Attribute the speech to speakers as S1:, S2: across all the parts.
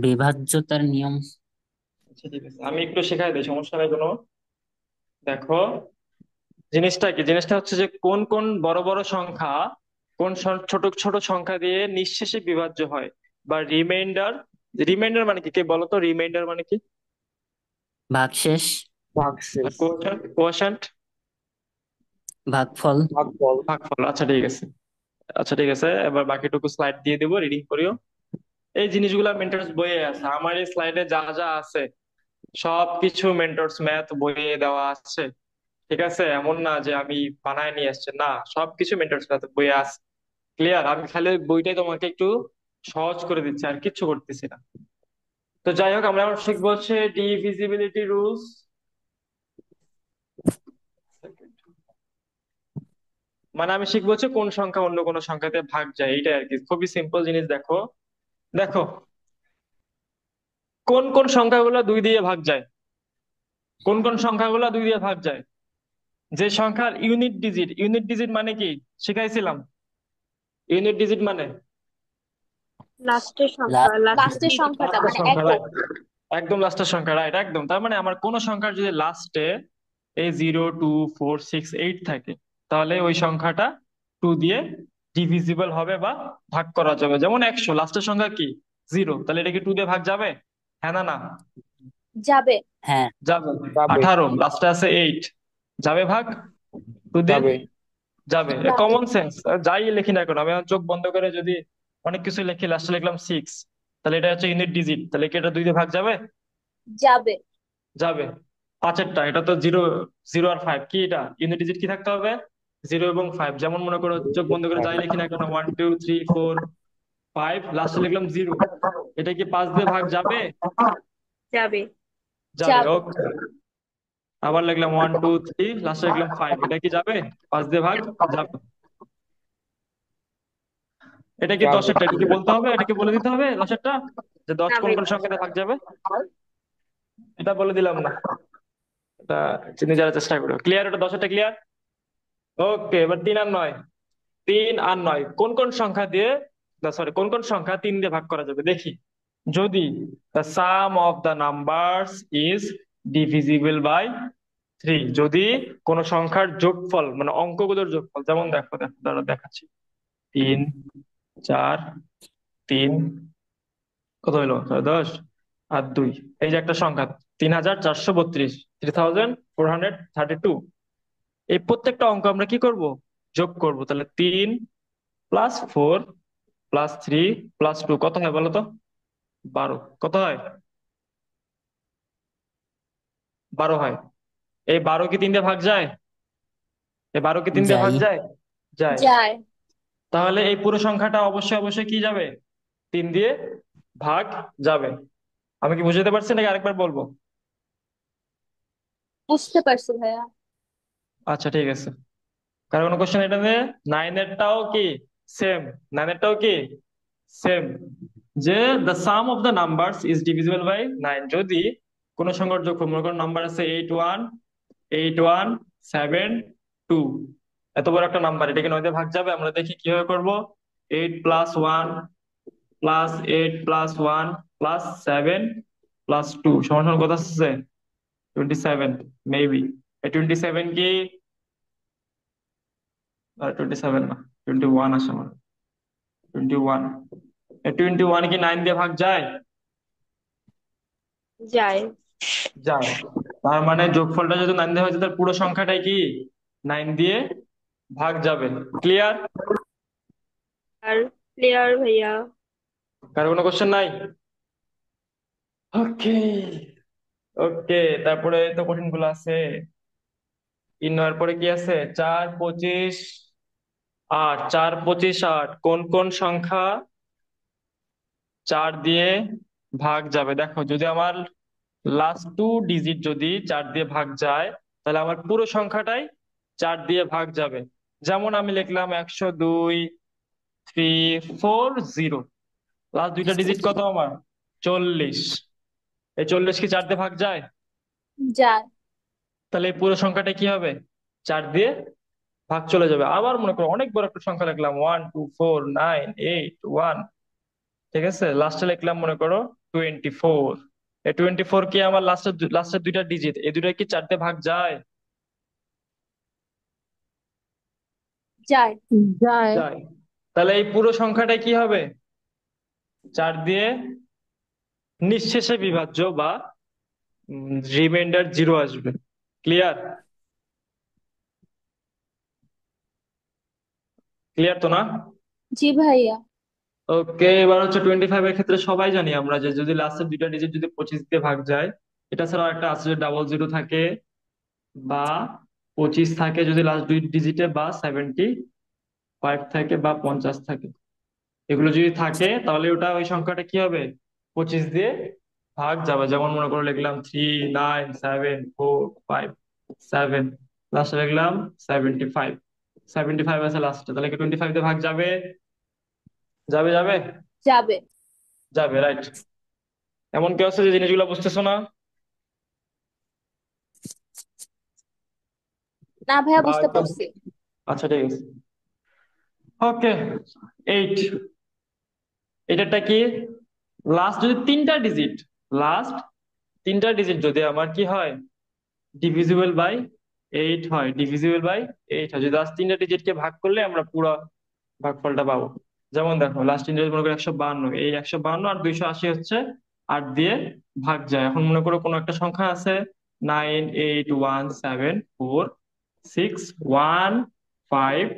S1: বিভাজ্যতার নিয়ম।
S2: আচ্ছা ঠিক আছে, আমি একটু শেখাই দিই, সমস্যা নেই কোনো। দেখো, জিনিসটা কি, জিনিসটা হচ্ছে যে কোন কোন বড় বড় সংখ্যা কোন ছোট ছোট সংখ্যা দিয়ে নিঃশেষে বিভাজ্য হয়, বা রিমাইন্ডার। রিমাইন্ডার মানে কি, কে বলো তো, রিমাইন্ডার মানে কি?
S1: ভাগশেষ।
S2: আর
S3: ভাগশেষ।
S2: কোয়াশান্ট, কোয়াশান্ট
S1: ভাগফল।
S3: ভাগফল।
S2: ভাগফল। আচ্ছা ঠিক আছে। আচ্ছা ঠিক আছে, এবার বাকিটুকু স্লাইড দিয়ে দেবো, রিডিং করিও। এই জিনিসগুলা মেন্টরস বইয়ে আছে, আমার এই স্লাইডে যা যা আছে সবকিছু মেন্টরস ম্যাথ বইয়ে দেওয়া আছে। ঠিক আছে, এমন না যে আমি বানায় নিয়ে আসছি, না, সবকিছু মেন্টরস ম্যাথ বইয়ে আছে। ক্লিয়ার? আমি খালি ওই বইটাই তোমাকে একটু সহজ করে দিচ্ছি, আর কিচ্ছু করতেছি না। তো যাই হোক, আমরা এখন শিখবো হচ্ছে ডিভিজিবিলিটি রুলস। মানে আমি শিখবো হচ্ছে কোন সংখ্যা অন্য কোন সংখ্যাতে ভাগ যায়, এইটাই আর কি, খুবই সিম্পল জিনিস। দেখো, দেখো কোন কোন সংখ্যাগুলো দুই দিয়ে ভাগ যায়, কোন কোন সংখ্যাগুলো দুই দিয়ে ভাগ যায়। যে সংখ্যার ইউনিট ডিজিট, ইউনিট ডিজিট মানে কি শিখাইছিলাম? ইউনিট ডিজিট মানে
S4: লাস্টের সংখ্যা,
S1: লাস্ট
S4: লাস্টের সংখ্যাটা
S2: লাস্টের
S4: মানে
S2: সংখ্যা,
S4: একক।
S2: রাইট? একদম লাস্টের সংখ্যা, রাইট, একদম। তার মানে আমার কোন সংখ্যার যদি লাস্টে এই 0 2 4 6 8 থাকে, তাহলে ওই সংখ্যাটা টু দিয়ে ডিভিজিবল হবে বা ভাগ করা যাবে। যেমন 100, লাস্টের সংখ্যা কি? 0, তাহলে এটা কি টু দিয়ে ভাগ যাবে? হ্যাঁ না না?
S4: যাবে।
S1: হ্যাঁ।
S2: যাবে।
S3: যাবে।
S2: 18, লাস্টে আছে 8, যাবে ভাগ টু দিয়ে?
S3: যাবে।
S2: যাবে।
S4: যাবে।
S2: Common sense. যাই লিখি না কেন, আমি এখন চোখ বন্ধ করে যদি অনেক কিছু লিখি, লাস্টে লিখলাম 6, তাহলে এটা হচ্ছে ইউনিট ডিজিট, তাহলে কি এটা দুই দিয়ে ভাগ যাবে?
S4: যাবে।
S2: যাবে। পাঁচেরটা, এটা তো 0, 0 আর 5, কি এটা ইউনিট ডিজিট কি থাকতে হবে? 0 এবং 5। যেমন মনে করো, চোখ বন্ধ করে যাই লিখি না কেন, 1 2 3 4 5, লাস্টে লিখলাম 0, এটা কি 5 দিয়ে ভাগ যাবে?
S4: যাবে।
S2: যাবে,
S4: যাবে।
S2: ওকে। আবার লিখলাম 1 2 3, লাস্টে লিখলাম 5, এটা কি যাবে? 5 দিয়ে ভাগ যাবে। এটা কি
S3: যাবে।
S2: দশেরটা, এটা কি বলতে হবে, এটা কি বলে দিতে হবে দশেরটা, যে 10 কোন
S4: যাবে।
S2: কোন সংখ্যাতে ভাগ যাবে? এটা বলে দিলাম না, এটা নিজেরা চেষ্টা করো। ক্লিয়ার? এটা দশেরটা ক্লিয়ার? ওকে, এবার 3 আর 9। 3 আর 9 কোন কোন সংখ্যা দিয়ে, সরি, কোন কোন সংখ্যা 3 দিয়ে ভাগ করা যাবে দেখি। যদি the sum of the numbers is divisible by 3, যদি কোন সংখ্যার যোগফল মানে অঙ্কগুলোর যোগফল, যেমন দেখো দেখো দাঁড়াও দেখাচ্ছি। 3 4 3, কত হইলো, 10 আর 2, এই যে একটা সংখ্যা 3432, 3432, এই প্রত্যেকটা অঙ্ক আমরা কি করব, যোগ করব। তাহলে 3 + 4 + 3 + 2 কত হয় বলো তো? 12। কত হয়? 12 হয়। এই 12 কি 3 দিয়ে ভাগ যায়? এই 12 কি 3 দিয়ে
S1: যাই।
S2: ভাগ যায়? যায়।
S4: যায়।
S2: তাহলে এই পুরো সংখ্যাটা অবশ্যই অবশ্যই কি যাবে? 3 দিয়ে ভাগ যাবে। আমি কি বুঝাতে পারছি নাকি আরেকবার বলবো?
S4: বুঝতে পারছি ভাইয়া।
S2: আচ্ছা ঠিক আছে। কারো কোনো কোশ্চেন এটা নিয়ে? 9-এরটাও কি সেম? 9-এরটাও কি সেম, যে the sum of the numbers is divisible by 9, যদি কোন সংখ্যার যোগফল, মনে করো নাম্বার আছে 8181 7 2, এত বড় একটা নাম্বার, এটাকে 9 দিয়ে ভাগ যাবে? আমরা দেখি কিভাবে করব। 8 + 1 + 8 + 1 + 7 + 2 সমান সমান কত আসছে? 27 মেবি। এই 27 কি, 27 না, 21 আসে আমার। 21, এই 21 কি 9 দিয়ে ভাগ যায়?
S4: যায়।
S2: যায়। তার মানে যোগফলটা যদি 9 দিয়ে হয়েছে, তার পুরো সংখ্যাটাই কি 9 দিয়ে ভাগ যাবে। ক্লিয়ার?
S4: আর ক্লিয়ার ভাইয়া।
S2: কারো কোনো কোশ্চেন নাই? ওকে। ওকে, তারপরে তো কঠিন গুলো আছে। 3 9 পরে কি আছে? 4 25 8, 4 25 8 কোন কোন সংখ্যা 4 দিয়ে ভাগ যাবে? দেখো, যদি আমার লাস্ট টু ডিজিট যদি 4 দিয়ে ভাগ যায়, তাহলে আমার পুরো সংখ্যাটাই 4 দিয়ে ভাগ যাবে। যেমন আমি লিখলাম 102 3 4 0, লাস্ট দুইটা ডিজিট কত আমার? 40। এই 40 কি 4 দিয়ে ভাগ যায়?
S4: যায়।
S2: তাহলে এই পুরো সংখ্যাটা কি হবে? 4 দিয়ে ভাগ চলে যাবে। আবার মনে করো অনেক বড় একটা সংখ্যা লিখলাম, 1 2 4 9 8 1, ঠিক আছে, লাস্টে লিখলাম মনে করো 24। এই 24 কি আমার লাস্টের দুইটা ডিজিট, এই দুইটা কি 4 দিয়ে ভাগ যায়?
S4: যায়।
S3: যায়।
S2: যায়। তাহলে এই পুরো সংখ্যাটা কি হবে? 4 দিয়ে নিঃশেষে বিভাজ্য বা রিমাইন্ডার 0 আসবে। ক্লিয়ার? ক্লিয়ার তো না?
S4: জি ভাইয়া।
S2: ওকে, এবার হচ্ছে 25 এর ক্ষেত্রে সবাই জানি আমরা যে যদি লাস্টের দুইটা ডিজিট যদি 25 দিয়ে ভাগ যায়, এটা ছাড়াও একটা আছে যে ডাবল জিরো থাকে বা 25 থাকে যদি লাস্ট দুই ডিজিটে, বা 75 থাকে বা 50 থাকে। এগুলো যদি থাকে তাহলে ওটা ওই সংখ্যাটা কি হবে? 25 দিয়ে ভাগ যাবে। যেমন মনে করে লিখলাম 397457, লাস্টে লিখলাম 75। 75 আছে লাস্টে, তাহলে কি 25 দিয়ে ভাগ যাবে? যাবে যাবে
S4: যাবে।
S2: যাবে, রাইট। এমন কেউ আছে যে জিনিসগুলো বুঝতেছো না?
S4: না ভাইয়া,
S2: বা
S4: বুঝতে পারছি।
S2: আচ্ছা ঠিক আছে। ওকে, 8। এটাটা কি? লাস্ট যদি তিনটা ডিজিট, লাস্ট তিনটা ডিজিট যদি আমার কি হয়, ডিভিজিবল বাই 8 হয়, ডিভিজিবল বাই 8 হয়। যদি লাস্ট তিনটা ডিজিটকে ভাগ করলে আমরা পুরো ভাগফলটা পাবো। যেমন দেখো লাস্ট তিনটা ডিজিট মনে করো 152, এই 152 আর 280 হচ্ছে 8 দিয়ে ভাগ যায়। এখন মনে করো কোনো একটা সংখ্যা আছে 98174615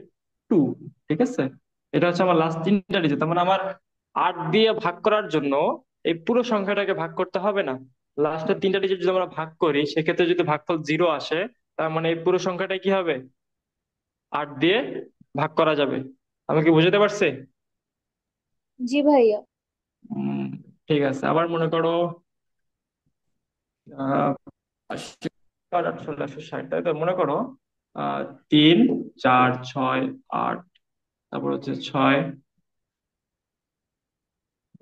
S2: 2, ঠিক আছে? এটা হচ্ছে আমার লাস্ট তিনটা ডিজিট। তার মানে আমার 8 দিয়ে ভাগ করার জন্য এই পুরো সংখ্যাটাকে ভাগ করতে হবে না। লাস্টের তিনটা ডিজিট যদি আমরা ভাগ করি সেক্ষেত্রে যদি ভাগফল 0 আসে, তার মানে এই পুরো সংখ্যাটা কি হবে? 8 দিয়ে ভাগ করা যাবে। আমি কি বুঝতে পারছি?
S4: জি ভাইয়া।
S2: উম, ঠিক আছে। আবার মনে করো 80, 160, তাই তো? মনে করো 3 4 6 8, তারপর হচ্ছে 6,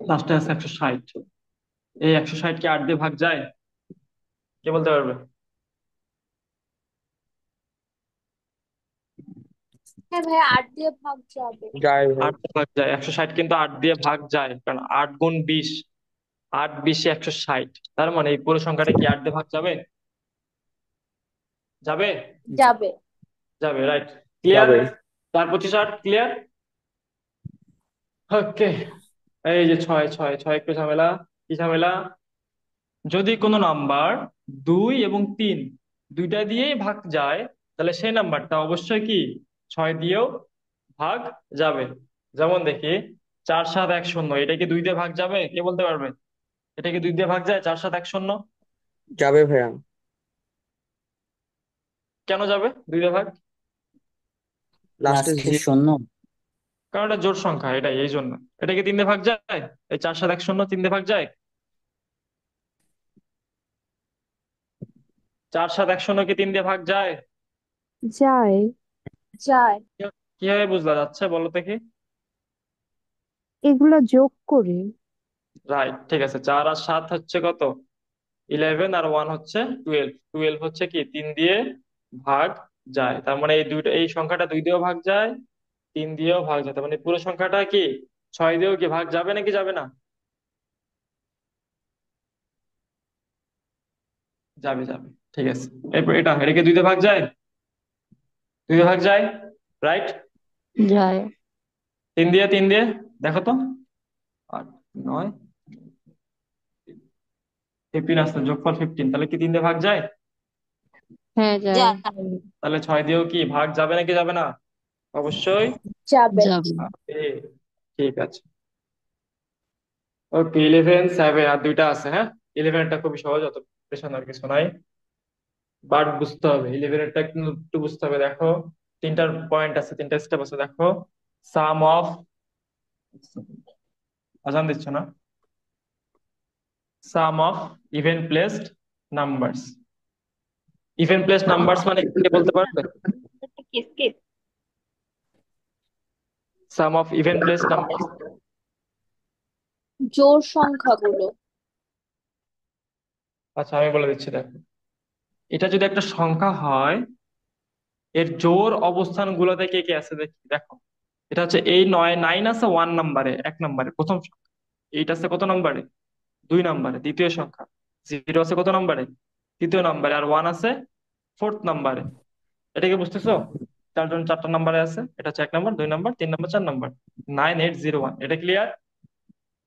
S2: লাস্টে আছে 160। এই 160 কি 8 দিয়ে ভাগ যায়? কে বলতে পারবে?
S4: হ্যাঁ ভাইয়া, 8 দিয়ে ভাগ যাবে।
S3: যায় ভাই।
S2: 8 দিয়ে ভাগ যায়, 160 কিন্তু 8 দিয়ে ভাগ যায়, কারণ 8 × 20, 8 × 20 160। তার মানে এই পুরো সংখ্যাটা কি 8 দিয়ে ভাগ যাবে? যাবে
S4: যাবে।
S2: যাবে, রাইট। ক্লিয়ার?
S3: যাবে।
S2: 4 × 25 = 8, ক্লিয়ার? ওকে, এই যে 6 6 6 একটু ঝামেলা। কি ঝামেলা? যদি কোনো নাম্বার 2 এবং 3 দুইটা দিয়েই ভাগ যায়, তাহলে সেই নাম্বারটা অবশ্যই কি 6 দিয়েও ভাগ যাবে। যেমন দেখি 4710, এটা কি 2 দিয়ে ভাগ যাবে? কে বলতে পারবে? এটা কি 2 দিয়ে ভাগ যায় 4710?
S3: যাবে ভাইয়া।
S2: কেন যাবে 2 দিয়ে ভাগ?
S3: লাস্টে
S1: লাস্টে শূন্য।
S2: কারণ এটা জোড় সংখ্যা, এটাই এই জন্য। এটা কি 3 দিয়ে ভাগ যায়? এই 4710 3 দিয়ে ভাগ যায়? 4710 কি 3 দিয়ে ভাগ যায়?
S3: যায়।
S4: যায়।
S2: কিভাবে বুঝলা যাচ্ছে বলো তো কি?
S3: এগুলা যোগ করে।
S2: রাইট, ঠিক আছে। 4 আর 7 হচ্ছে কত? 11, আর 1 হচ্ছে 12। 12 হচ্ছে কি 3 দিয়ে ভাগ যায়। তার মানে এই দুইটা, এই সংখ্যাটা 2 দিয়েও ভাগ যায়, 3 দিয়েও ভাগ যায়। তার মানে পুরো সংখ্যাটা কি 6 দিয়েও কি ভাগ যাবে নাকি যাবে না? যাবে যাবে, ঠিক আছে। এরপর এটাকে 2 দিয়ে ভাগ যায়? 2 দিয়ে ভাগ যায়, রাইট।
S3: যায়।
S2: 3 দিয়ে দেখো তো। 8 9 15 আসছে, যোগফল 15, তাহলে কি 3 দিয়ে ভাগ যায়?
S3: হ্যাঁ, যায়।
S4: যায়।
S2: তাহলে 6 দিয়েও কি ভাগ যাবে নাকি যাবে না? অবশ্যই
S4: যাবে।
S3: যাবে।
S2: যাবে। ঠিক আছে। ওকে, 11 7 আর দুইটা আছে, হ্যাঁ। 11টা খুবই সহজ, অত প্রেশার আর কিছু নাই। বাট বুঝতে হবে 11টা একটু একটু বুঝতে হবে। দেখো তিনটার পয়েন্ট আছে, তিনটা স্টেপ আছে। দেখো সাম অফ, আজান দিচ্ছ না? Sum of even placed numbers. Even placed numbers মানে কি, কে বলতে পারবে?
S4: স্কিপ।
S2: Sum of even placed numbers.
S4: জোড় সংখ্যাগুলো।
S2: আচ্ছা আমি বলে দিচ্ছি, দেখো এটা যদি একটা সংখ্যা হয়, এর জোড় অবস্থান গুলোতে কে কে আছে দেখি। দেখো এটা হচ্ছে এই 9 আছে 1 নাম্বারে, 1 নাম্বারে প্রথম সংখ্যা। এইট আছে কত নাম্বারে? 2 নম্বরে, দ্বিতীয় সংখ্যা। 0 আছে কত নম্বরে? তৃতীয় নম্বরে। আর 1 আছে 4th নম্বরে। এটা কি বুঝতেছো? 4 জন 4টা নম্বরে আছে, এটা হচ্ছে 1 নম্বর, 2 নম্বর, 3 নম্বর, 4 নম্বর। 9801, এটা ক্লিয়ার?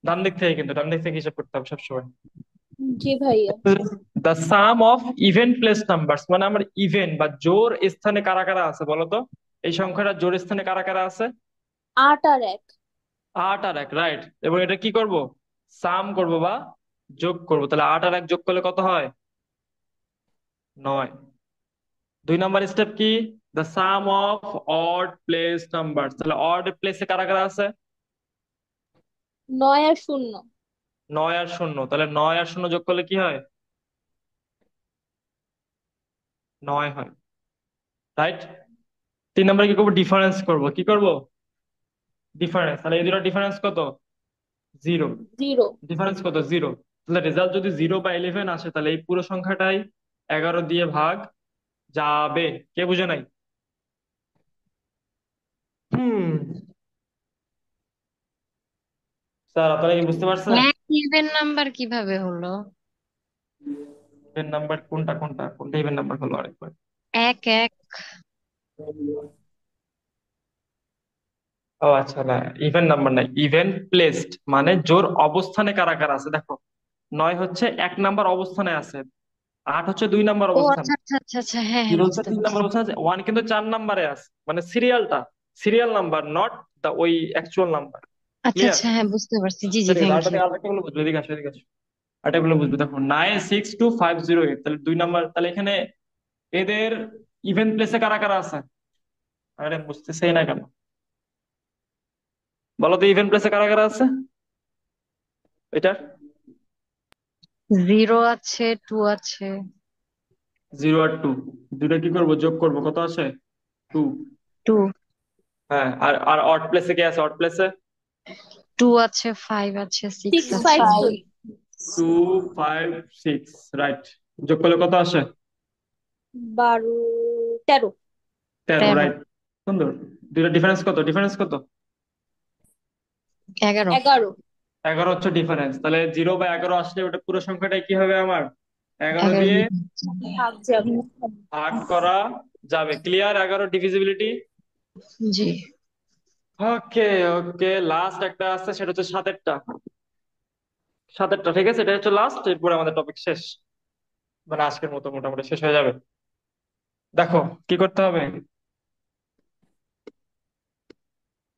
S2: ডান দিক থেকে, কিন্তু ডান দিক থেকে হিসাব করতে হবে সবসময়।
S4: জি ভাইয়া।
S2: The sum of even place numbers, মানে আমার ইভেন বা জোড় স্থানে কারা কারা আছে বলো তো? এই সংখ্যাটা জোড় স্থানে কারা কারা আছে?
S4: 8 আর 1।
S2: 8 আর 1, রাইট। এবং এটা কি করব? সাম করব বা যোগ করব। তাহলে 8 আর 1 যোগ করলে কত হয়? 9। 2 নাম্বার স্টেপ কি? The sum of odd place number. তাহলে অড প্লেসে কারা কারা আছে?
S4: 9 আর 0।
S2: 9 আর 0। তাহলে 9 আর 0 যোগ করলে কি হয়? 9 হয়, রাইট। 3 নম্বরে কি করবো? ডিফারেন্স করব। কি করব? ডিফারেন্স। তাহলে এই দুটো ডিফারেন্স কত? 0।
S4: 0।
S2: ডিফারেন্স কত? 0। তাহলে রেজাল্ট যদি 0 বা 11 আসে, তাহলে এই পুরো সংখ্যাটাই 11 দিয়ে ভাগ যাবে। কে বুঝে নাই? হুম, স্যার আপনারা কি বুঝতে পারছেন?
S3: এক ইভেন নাম্বার কিভাবে হলো?
S2: ইভেন নাম্বার কোনটা কোনটা কোনটা ইভেন নাম্বার হলো আরেকবার?
S3: এক এক।
S2: ও আচ্ছা, না, ইভেন নাম্বার নাই, ইভেন প্লেসড মানে জোর অবস্থানে কারা কারা আছে। দেখো, 9 হচ্ছে 1 নাম্বার অবস্থানে আছে, 8 হচ্ছে 2 নাম্বার
S3: ও
S2: অবস্থান,
S3: আচ্ছা আচ্ছা আচ্ছা আচ্ছা, হ্যাঁ হ্যাঁ
S2: 0 হচ্ছে
S3: বুঝতে
S2: 3
S3: পারছি।
S2: নাম্বার অবস্থান আছে, 1 কিন্তু 4 নাম্বারে আছে। মানে সিরিয়ালটা, সিরিয়াল নাম্বার, নট দা ওই অ্যাকচুয়াল নাম্বার।
S3: আচ্ছা
S2: ক্লিয়ার?
S3: আচ্ছা, হ্যাঁ বুঝতে পারছি, জি জি,
S2: ঠিক আছে,
S3: থ্যাংক
S2: আরেকটা
S3: ইউ।
S2: আরেকটা গুলো বুঝবে, এদিকে আসো, এদিকে আসো। আরেকটা গুলো বুঝবে। দেখো, 962508, তাহলে 2 নাম্বার। তাহলে এখানে এদের ইভেন প্লেসে কারা কারা আছে? আরে বুঝতেছেই না কেন? বলো তো, ইভেন প্লেসে কারা কারা আছে এটার?
S3: 0 আছে, 2 আছে।
S2: 0 আর 2, দুটা কি করব? যোগ করব। কত আছে? 2।
S3: 2।
S2: হ্যাঁ, আর আর অড প্লেসে কে আছে? অড প্লেসে
S3: 2 আছে, 5 আছে, 6
S4: সিক্স
S3: আছে।
S4: Five two
S2: 2, 5, 6, right. যোগ করলে কত আসে?
S4: 12, 13।
S2: 13,
S3: 13।
S2: রাইট। সুন্দর। দুইটা ডিফারেন্স কত? ডিফারেন্স কত?
S3: 11।
S4: 11।
S2: 11 হচ্ছে ডিফারেন্স। তাহলে 0 বা 11 আসলে ওটা পুরো সংখ্যাটাই কি হবে আমার? 11
S3: 11
S2: দিয়ে
S3: দিয়ে।
S4: ভাগ যাবে।
S2: ভাগ করা যাবে। ক্লিয়ার? 11 ডিভিজিবিলিটি।
S3: জি।
S2: ওকে ওকে, লাস্ট একটা আছে, সেটা হচ্ছে 7এরটা। 7এরটা, ঠিক আছে, এটা হচ্ছে লাস্ট, এরপরে আমাদের টপিক শেষ। মানে আজকের মতো মোটামুটি শেষ হয়ে যাবে। দেখো, কি করতে হবে?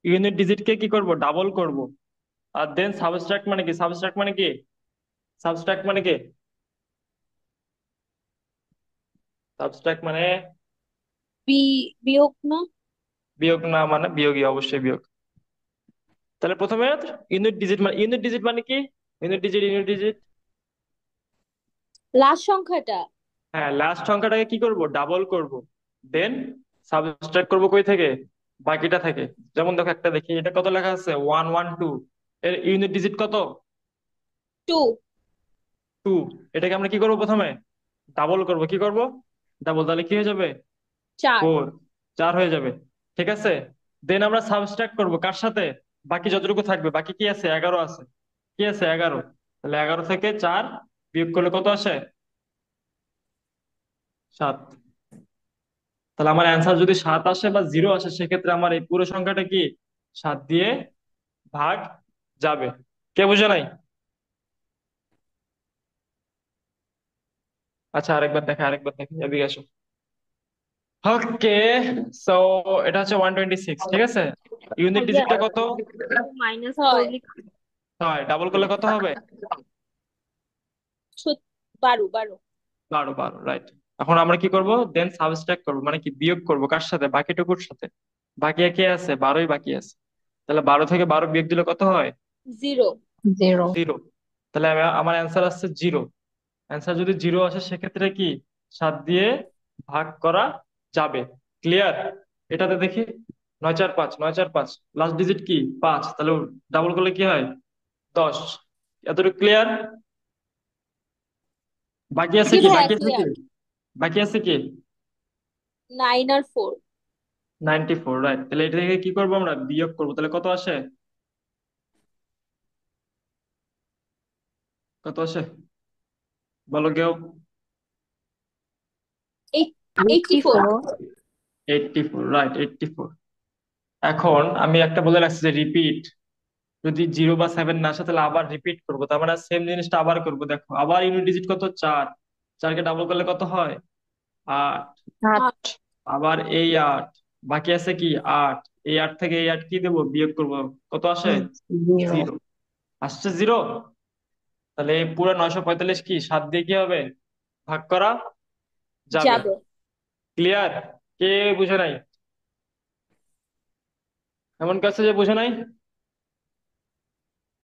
S2: ইউনিট ডিজিটকে কি করব? ডাবল করব। আর দেন সাবট্রাক্ট মানে কি? সাবট্রাক্ট মানে কি? সাবট্রাক্ট মানে কি? সাবট্রাক্ট মানে
S4: বি বিয়োগ না?
S2: বিয়োগ, না মানে বিয়োগই, অবশ্যই বিয়োগ। তাহলে প্রথমে ইউনিট ডিজিট মানে, ইউনিট ডিজিট মানে কি? Unit digit, unit digit.
S4: Last সংখ্যাটা।
S2: হ্যাঁ, লাস্ট সংখ্যাটাকে কি করব? ডাবল করব। দেন সাবট্রাক্ট করব কই থেকে? বাকিটা থেকে। যেমন দেখো, একটা দেখি, এটা কত লেখা আছে? 112। এর ইউনিট ডিজিট কত?
S4: 2।
S2: 2। এটাকে আমরা কি করব? প্রথমে ডাবল করব। কি করব? ডাবল। তাহলে কি হয়ে যাবে?
S4: 4।
S2: 4। 4 হয়ে যাবে। ঠিক আছে। দেন আমরা সাবট্রাক্ট করব কার সাথে? বাকি যতটুকু থাকবে। বাকি কি আছে? 11 আছে। কি আছে? 11। তাহলে 11 থেকে 4 বিয়োগ করলে কত আসে? 7। তাহলে আমার অ্যান্সার যদি 7 আসে বা 0 আসে, সেক্ষেত্রে আমার এই পুরো সংখ্যাটা কি 7 দিয়ে ভাগ যাবে। কে বুঝে নাই? আচ্ছা, আরেকবার দেখে, এদিকে আসো। ওকে, সো এটা হচ্ছে 126, ঠিক আছে। ইউনিট
S4: ভাইয়া,
S2: ডিজিটটা কত?
S4: মাইনাস
S2: 6।
S4: করলে
S2: 6 ডাবল করলে কত হবে?
S4: 12, 12।
S2: 12, 12, রাইট। এখন আমরা কি করব? দেন সাবট্রাক্ট করব, মানে কি বিয়োগ করব কার সাথে? বাকিটুকুর সাথে। বাকি কে আছে? 12ই বাকি আছে। তাহলে 12 থেকে 12 বিয়োগ দিলে কত হয়?
S4: 0।
S3: 0।
S2: 0। তাহলে আমার অ্যান্সার আসছে 0। অ্যান্সার যদি 0 আসে, সেক্ষেত্রে কি 7 দিয়ে ভাগ করা যাবে। ক্লিয়ার? এটাতে দেখি, 945, 945, লাস্ট ডিজিট কি? 5। তাহলে ডাবল করলে কি হয়? 10। এতটুকু ক্লিয়ার? বাকি আছে
S4: জি
S2: কি?
S4: ভাইয়া,
S2: বাকি আছে কি?
S4: ক্লিয়ার।
S2: বাকি আছে কি?
S4: 9 আর 4।
S2: 94, রাইট। তাহলে এটা থেকে কি করবো? আমরা বিয়োগ করবো। তাহলে কত আসে? কত আসে বলো কেউ?
S4: Eighty
S3: eighty
S4: four.
S3: Four
S2: 84, right, 84। এখন আমি একটা বলে রাখছি যে রিপিট, যদি 0 বা 7 না আসে তাহলে আবার রিপিট করবো, তার মানে সেম জিনিসটা আবার করবো। দেখো আবার ইউনিট ডিজিট কত, 4। 4কে ডাবল করলে কত হয়? 8।
S3: আট
S2: আবার এই 8, বাকি আছে কি 8। এই 8 থেকে এই 8 কি দেবো, বিয়োগ করবো, কত আসে?
S3: জিরো
S2: 0। আসছে 0। তাহলে এই পুরো 945 কি 7 দিয়ে কি হবে, ভাগ করা যাবে।
S4: যাবে।
S2: ক্লিয়ার? কে বুঝে নাই? এমন কাছে যে বুঝে নাই?